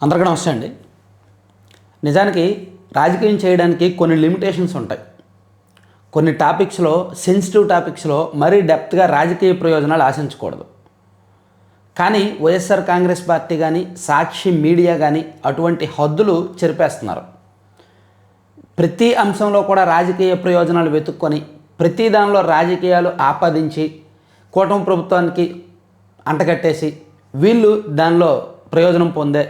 అందరికీ నమస్తే అండి. నిజానికి రాజకీయం చేయడానికి కొన్ని లిమిటేషన్స్ ఉంటాయి. కొన్ని టాపిక్స్లో, సెన్సిటివ్ టాపిక్స్లో మరీ డెప్త్గా రాజకీయ ప్రయోజనాలు ఆశించకూడదు. కానీ వైఎస్ఆర్ కాంగ్రెస్ పార్టీ కానీ, సాక్షి మీడియా కానీ అటువంటి హద్దులు చెరిపేస్తున్నారు. ప్రతి అంశంలో కూడా రాజకీయ ప్రయోజనాలు వెతుక్కొని ప్రతి దానిలో రాజకీయాలు ఆపాదించి కూటమి ప్రభుత్వానికి అంటగట్టేసి వీళ్ళు దానిలో ప్రయోజనం పొందే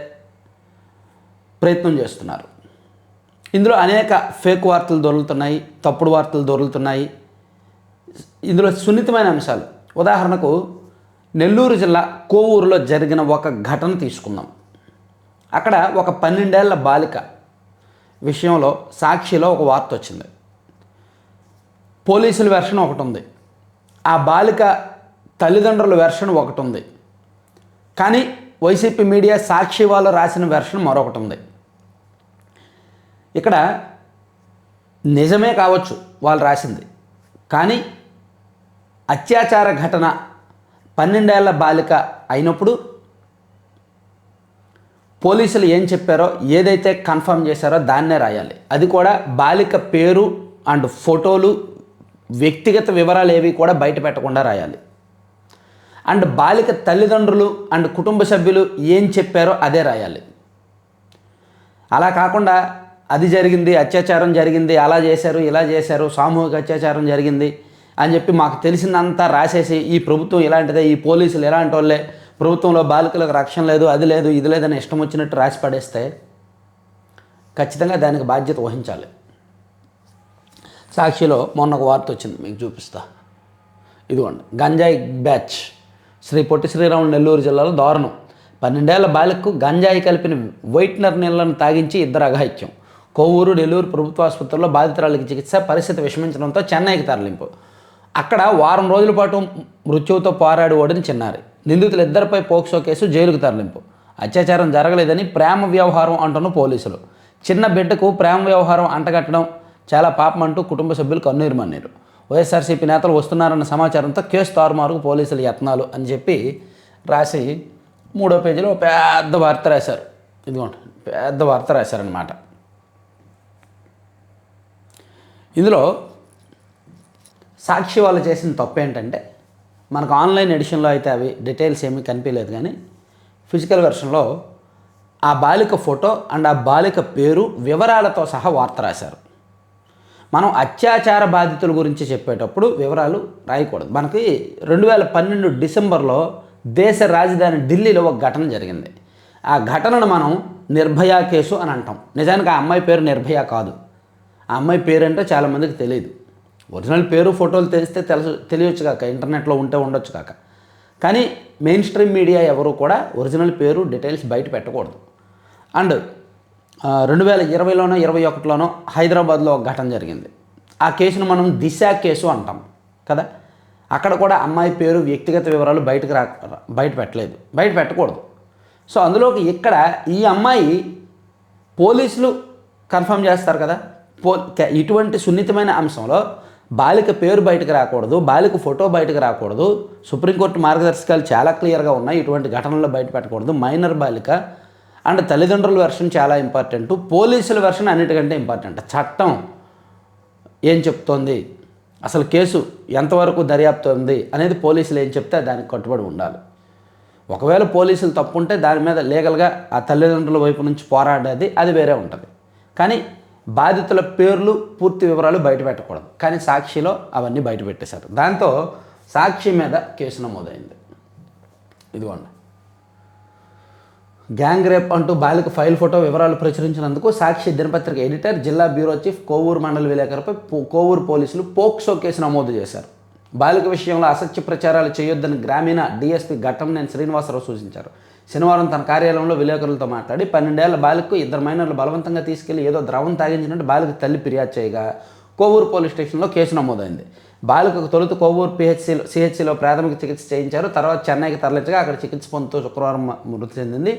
ప్రయత్నం చేస్తున్నారు. ఇందులో అనేక ఫేక్ వార్తలు దొరుకుతున్నాయి, తప్పుడు వార్తలు దొరుకుతున్నాయి. ఇందులో సున్నితమైన అంశాలు, ఉదాహరణకు నెల్లూరు జిల్లా కోవూరులో జరిగిన ఒక ఘటన తీసుకుందాం. అక్కడ ఒక 12 ఏళ్ల బాలిక విషయంలో సాక్షిలో ఒక వార్త వచ్చింది. పోలీసుల వెర్షన్ ఒకటి ఉంది, ఆ బాలిక తల్లిదండ్రుల వెర్షన్ ఒకటి ఉంది. కానీ వైసీపీ మీడియా సాక్షి వాళ్ళు రాసిన వెర్షన్ మరొకటి ఉంది. ఇక్కడ నిజమే కావచ్చు వాళ్ళు రాసింది, కానీ అత్యాచార ఘటన 12 ఏళ్ల బాలిక అయినప్పుడు పోలీసులు ఏం చెప్పారో, ఏదైతే కన్ఫర్మ్ చేశారో దాన్నే రాయాలి. అది కూడా బాలిక పేరు అండ్ ఫోటోలు, వ్యక్తిగత వివరాలు ఏవి కూడా బయట పెట్టకుండా రాయాలి. అండ్ బాలిక తల్లిదండ్రులు అండ్ కుటుంబ సభ్యులు ఏం చెప్పారో అదే రాయాలి. అలా కాకుండా అది జరిగింది, అత్యాచారం జరిగింది, అలా చేశారు, ఇలా చేశారు, సామూహిక అత్యాచారం జరిగింది అని చెప్పి మాకు తెలిసిందంతా రాసేసి ఈ ప్రభుత్వం ఇలాంటిదే, ఈ పోలీసులు ఇలాంటి వాళ్ళే, ప్రభుత్వంలో బాలికలకు రక్షణ లేదు, అది లేదు, ఇది లేదని ఇష్టం వచ్చినట్టు రాసి పడేస్తే ఖచ్చితంగా దానికి బాధ్యత వహించాలి. సాక్షిలో మొన్న ఒక వార్త వచ్చింది, మీకు చూపిస్తా. ఇదిగోండి, గంజాయి బ్యాచ్ శ్రీ పొట్టి శ్రీరాములు నెల్లూరు జిల్లాలో దారుణం. 12 ఏళ్ల బాలికకు గంజాయి కలిపిన వైట్నర్ నీళ్లను తాగించి ఇద్దరు అఘాయిత్యం. కోవూరు, నెల్లూరు ప్రభుత్వ ఆసుపత్రుల్లో బాధితురాలికి చికిత్స, పరిస్థితి విషమించడంతో చెన్నైకి తరలింపు. అక్కడ వారం రోజుల పాటు మృత్యువుతో పోరాడి ఓడిన చిన్నారి. నిందితులు ఇద్దరిపై పోక్సో కేసు, జైలుకు తరలింపు. అత్యాచారం జరగలేదని ప్రేమ వ్యవహారం అంటున్న పోలీసులు. చిన్న బిడ్డకు ప్రేమ వ్యవహారం అంటగట్టడం చాలా పాపం అంటూ కుటుంబ సభ్యులు కన్నీరు మన్నీరు. వైఎస్ఆర్సీపీ నేతలు వస్తున్నారన్న సమాచారంతో కేసు తారుమారుకు పోలీసులు యత్నాలు అని చెప్పి రాసి 3వ పేజీలో పెద్ద వార్త రాశారు. ఇదిగోండి, పెద్ద వార్త రాశారనమాట. ఇందులో సాక్షి వాళ్ళు చేసిన తప్పు ఏంటంటే, మనకు ఆన్లైన్ ఎడిషన్లో అయితే అవి డీటెయిల్స్ ఏమీ కనిపించలేదు, కానీ ఫిజికల్ వెర్షన్లో ఆ బాలిక ఫోటో అండ్ ఆ బాలిక పేరు వివరాలతో సహా వార్త రాశారు. మనం అత్యాచార బాధితుల గురించి చెప్పేటప్పుడు వివరాలు రాయకూడదు. మనకి 2012 డిసెంబర్లో దేశ రాజధాని ఢిల్లీలో ఒక ఘటన జరిగింది. ఆ ఘటనను మనం నిర్భయ కేసు అని అంటాం. నిజానికి ఆ అమ్మాయి పేరు నిర్భయ కాదు. ఆ అమ్మాయి పేరు అంటే చాలామందికి తెలియదు. ఒరిజినల్ పేరు, ఫోటోలు తెలిస్తే తెలియచ్చు కాక, ఇంటర్నెట్లో ఉంటే ఉండొచ్చు కాక. కానీ మెయిన్ స్ట్రీమ్ మీడియా ఎవరు కూడా ఒరిజినల్ పేరు, డీటెయిల్స్ బయట పెట్టకూడదు. అండ్ 2020లోనో 2021లోనో హైదరాబాద్లో ఒక ఘటన జరిగింది. ఆ కేసును మనం దిశ కేసు అంటాం కదా. అక్కడ కూడా అమ్మాయి పేరు, వ్యక్తిగత వివరాలు బయట పెట్టలేదు, బయట పెట్టకూడదు. సో అందులోకి ఇక్కడ ఈ అమ్మాయి పోలీసులు కన్ఫర్మ్ చేస్తారు కదా. ఇటువంటి సున్నితమైన అంశంలో బాలిక పేరు బయటకు రాకూడదు, బాలిక ఫోటో బయటకు రాకూడదు. సుప్రీంకోర్టు మార్గదర్శకాలు చాలా క్లియర్గా ఉన్నాయి, ఇటువంటి ఘటనల్లో బయట పెట్టకూడదు. మైనర్ బాలిక అండ్ తల్లిదండ్రుల వెర్షన్ చాలా ఇంపార్టెంట్, పోలీసుల వెర్షన్ అన్నిటికంటే ఇంపార్టెంట్. చట్టం ఏం చెప్తోంది, అసలు కేసు ఎంతవరకు దర్యాప్తు ఉంది అనేది పోలీసులు ఏం చెప్తే దానికి కట్టుబడి ఉండాలి. ఒకవేళ పోలీసులు తప్పు ఉంటే దాని మీద లీగల్గా ఆ తల్లిదండ్రుల వైపు నుంచి పోరాడేది అది వేరే ఉంటుంది. కానీ బాధితుల పేర్లు, పూర్తి వివరాలు బయట పెట్టకూడదు. కానీ సాక్షిలో అవన్నీ బయట పెట్టేశారు. దాంతో సాక్షి మీద కేసు నమోదైంది. ఇదిగోండి, గ్యాంగ్ రేప్ అంటూ బాలిక ఫైల్, ఫోటో వివరాలు ప్రచురించినందుకు సాక్షి దినపత్రిక ఎడిటర్, జిల్లా బ్యూరో చీఫ్, కోవూరు మండల విలేకరుపై కోవూరు పోలీసులు పోక్సో కేసు నమోదు చేశారు. బాలిక విషయంలో అసత్య ప్రచారాలు చేయొద్దని గ్రామీణ డీఎస్పీ ఘట్టంనేని శ్రీనివాసరావు సూచించారు. శనివారం తన కార్యాలయంలో విలేకరులతో మాట్లాడి 12 ఏళ్ల బాలికకు 2 మైనర్లు బలవంతంగా తీసుకెళ్లి ఏదో ద్రవం తాగించినట్టు బాలిక తల్లి ఫిర్యాదు చేయగా కోవూరు పోలీస్ స్టేషన్లో కేసు నమోదైంది. బాలికకు తొలుత కోవూరు సిహెచ్సిలో ప్రాథమిక చికిత్స చేయించారు. తర్వాత చెన్నైకి తరలించగా అక్కడ చికిత్స పొందుతూ శుక్రవారం మృతి చెందింది.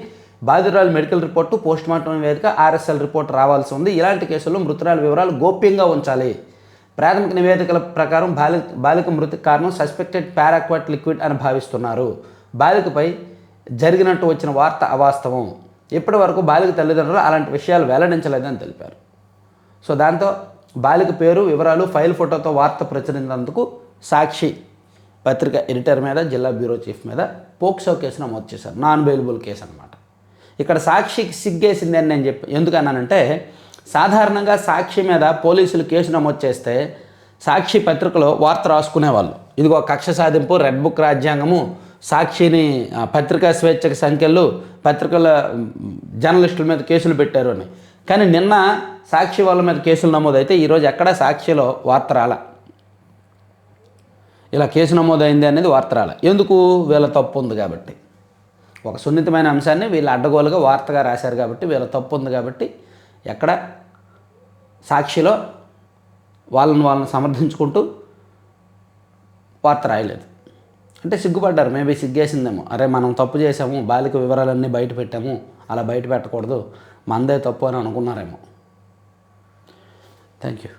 బాధితురాలు మెడికల్ రిపోర్టు, పోస్టుమార్టం నివేదిక, ఆర్ఎస్ఎల్ రిపోర్ట్ రావాల్సి ఉంది. ఇలాంటి కేసుల్లో మృతురాలి వివరాలు గోప్యంగా ఉంచాలి. ప్రాథమిక నివేదికల ప్రకారం బాలిక మృతికి కారణం సస్పెక్టెడ్ పారాక్వాట్ లిక్విడ్ అని భావిస్తున్నారు. బాలికపై జరిగినట్టు వచ్చిన వార్త అవాస్తవం. ఇప్పటి వరకు బాలిక తల్లిదండ్రులు అలాంటి విషయాలు వెల్లడించలేదని తెలిపారు. సో దాంతో బాలిక పేరు, వివరాలు, ఫైల్ ఫోటోతో వార్త ప్రచురించినందుకు సాక్షి పత్రిక ఎడిటర్ మీద, జిల్లా బ్యూరో చీఫ్ మీద పోక్సో కేసు నమోదు చేశారు. నాన్ బెయిలబుల్ కేసు అనమాట. ఇక్కడ సాక్షికి సిగ్గేసింది అని నేను ఎందుకన్నానంటే, సాధారణంగా సాక్షి మీద పోలీసులు కేసు నమోదు చేస్తే సాక్షి పత్రికలో వార్త రాసుకునేవాళ్ళు. ఇదిగో కక్ష సాధింపు, రెడ్ బుక్ రాజ్యాంగము, సాక్షిని పత్రికా స్వేచ్ఛకు సంఖ్యలు, పత్రికల జర్నలిస్టుల మీద కేసులు పెట్టారు అని. కానీ నిన్న సాక్షి వాళ్ళ మీద కేసులు నమోదైతే ఈరోజు ఎక్కడ సాక్షిలో వార్త రాల. ఇలా కేసు నమోదైంది అనేది వార్త రాల. ఎందుకు? వీళ్ళ తప్పు ఉంది కాబట్టి. ఒక సున్నితమైన అంశాన్ని వీళ్ళు అడ్డగోలుగా వార్తగా రాశారు కాబట్టి, వీళ్ళ తప్పు ఉంది కాబట్టి ఎక్కడ సాక్షిలో వాళ్ళని సమర్థించుకుంటూ వార్త రాయలేదు. అంటే సిగ్గుపడ్డారు. మేబీ సిగ్గేసిందేమో, అరే మనం తప్పు చేసాము, బాలిక వివరాలన్నీ బయట పెట్టాము, అలా బయట పెట్టకూడదు, మనదే తప్పు అని అనుకున్నారేమో. Thank you.